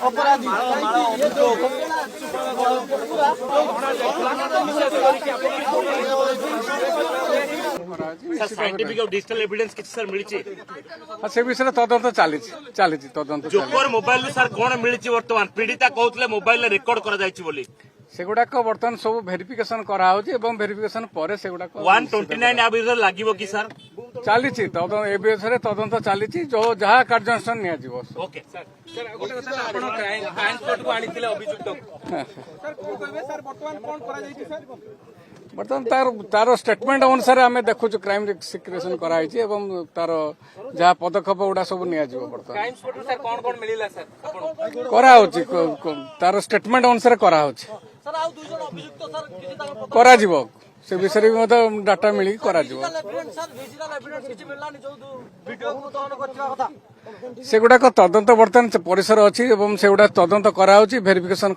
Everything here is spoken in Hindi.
अपराधी साइंटिफिक और डिजिटल एविडेंस किसी सर मिली से विषय तदंत चली तदंत जोकर मोबाइल सर कौन मिली वर्तमान पीड़िता कहते मोबाइल रेकर्ड कर सेगुड़ाक बर्तमान सब भेरिफिकेशन कराऊँ भेरिफिकेशन पर सेगुड़ाक 129 आ विरुद्ध लागिवो कि सर चली ए विषय तदंत चली जो जहाँ कार्यानुष्ठान नियाजिवो ओके सर सर गोटे कथा आपण ट्रांसपोर्ट को आनिथिले अभियुक्त सर को कहबे सर वर्तमान कोन करा जायछि सर बर्तमान तार स्टेटमेंट अनुसार आम देखु क्राइम सिक्रेसन कराई तार जहाँ पदक्षेप गुड़ा सब तार स्टेटमेंट अनुसार से विषय भी डाटा मिली सेगुड़ाक तदंत बर्तमान परिसर अच्छी से गुड़ा तदंत कराउछि भेरिफिकेशन